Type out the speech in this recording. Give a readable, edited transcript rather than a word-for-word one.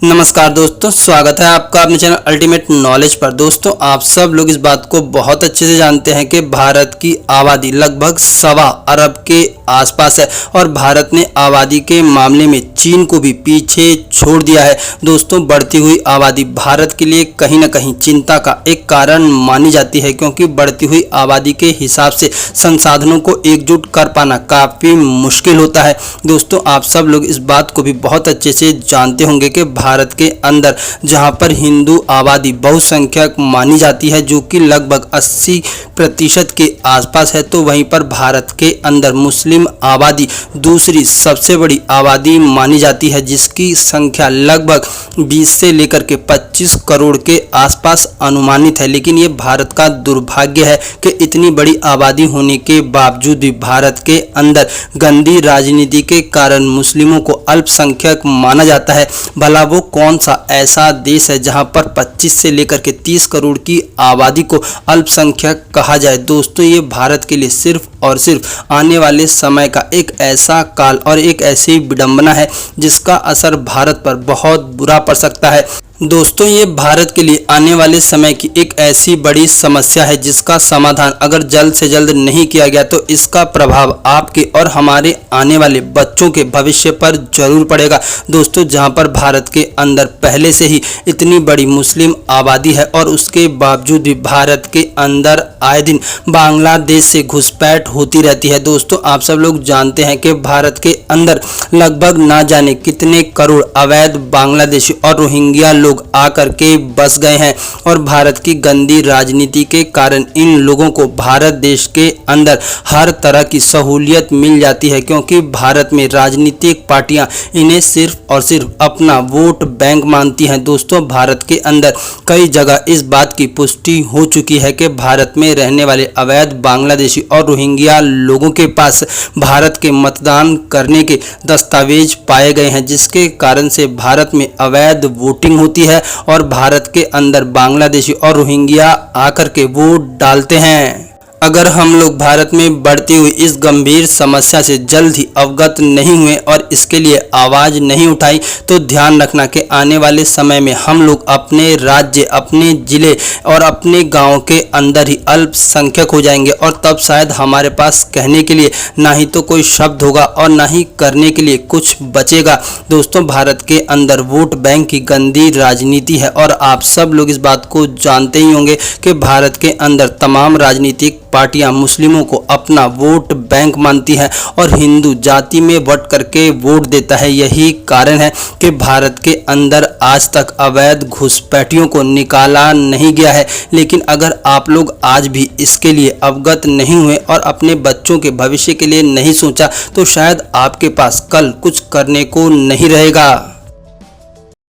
नमस्कार दोस्तों, स्वागत है आपका अपने चैनल अल्टीमेट नॉलेज पर। दोस्तों, आप सब लोग इस बात को बहुत अच्छे से जानते हैं कि भारत की आबादी लगभग 1.25 अरब के आसपास है और भारत ने आबादी के मामले में चीन को भी पीछे छोड़ दिया है। दोस्तों, बढ़ती हुई आबादी भारत के लिए कहीं ना कहीं चिंता का एक कारण मानी जाती है, क्योंकि बढ़ती हुई आबादी के हिसाब से संसाधनों को एकजुट कर पाना काफ़ी मुश्किल होता है। दोस्तों, आप सब लोग इस बात को भी बहुत अच्छे से जानते होंगे कि भारत के अंदर जहां पर हिंदू आबादी बहुसंख्यक मानी जाती है, जो कि लगभग 80% के आसपास है, तो वहीं पर भारत के अंदर मुस्लिम आबादी दूसरी सबसे बड़ी आबादी मानी जाती है, जिसकी संख्या लगभग 20 से लेकर के 25 करोड़ के आसपास अनुमानित है। लेकिन ये भारत का दुर्भाग्य है कि इतनी बड़ी आबादी होने के बावजूद भी भारत के अंदर गंदी राजनीति के कारण मुस्लिमों को अल्पसंख्यक माना जाता है। भला वो कौन सा ऐसा देश है जहां पर 25 से लेकर के 30 करोड़ की आबादी को अल्पसंख्यक कहा जाए? दोस्तों, ये भारत के लिए सिर्फ और सिर्फ आने वाले समय का एक ऐसा काल और एक ऐसी विडंबना है जिसका असर भारत पर बहुत बुरा पड़ सकता है। दोस्तों, ये भारत के लिए आने वाले समय की एक ऐसी बड़ी समस्या है जिसका समाधान अगर जल्द से जल्द नहीं किया गया तो इसका प्रभाव आपके और हमारे आने वाले बच्चों के भविष्य पर जरूर पड़ेगा। दोस्तों, जहां पर भारत के अंदर पहले से ही इतनी बड़ी मुस्लिम आबादी है और उसके बावजूद भी भारत के अंदर आए दिन बांग्लादेश से घुसपैठ होती रहती है। दोस्तों, आप सब लोग जानते हैं कि भारत के अंदर लगभग ना जाने कितने करोड़ अवैध बांग्लादेशी और रोहिंग्या लोग आकर के बस गए हैं और भारत की गंदी राजनीति के कारण इन लोगों को भारत देश के अंदर हर तरह की सहूलियत मिल जाती है, क्योंकि भारत में राजनीतिक पार्टियां इन्हें सिर्फ और सिर्फ अपना वोट बैंक मानती हैं। दोस्तों, भारत के अंदर कई जगह इस बात की पुष्टि हो चुकी है कि भारत में रहने वाले अवैध बांग्लादेशी और रोहिंग्या लोगों के पास भारत के मतदान करने के दस्तावेज पाए गए हैं, जिसके कारण से भारत में अवैध वोटिंग होती है और भारत के अंदर बांग्लादेशी और रोहिंग्या आकर के वोट डालते हैं। अगर हम लोग भारत में बढ़ती हुई इस गंभीर समस्या से जल्द ही अवगत नहीं हुए और इसके लिए आवाज़ नहीं उठाई तो ध्यान रखना कि आने वाले समय में हम लोग अपने राज्य, अपने ज़िले और अपने गांव के अंदर ही अल्पसंख्यक हो जाएंगे और तब शायद हमारे पास कहने के लिए ना ही तो कोई शब्द होगा और ना ही करने के लिए कुछ बचेगा। दोस्तों, भारत के अंदर वोट बैंक की गंदी राजनीति है और आप सब लोग इस बात को जानते ही होंगे कि भारत के अंदर तमाम राजनीतिक पार्टियां मुस्लिमों को अपना वोट बैंक मानती हैं और हिंदू जाति में बंट करके वोट देता है। यही कारण है कि भारत के अंदर आज तक अवैध घुसपैठियों को निकाला नहीं गया है। लेकिन अगर आप लोग आज भी इसके लिए अवगत नहीं हुए और अपने बच्चों के भविष्य के लिए नहीं सोचा तो शायद आपके पास कल कुछ करने को नहीं रहेगा।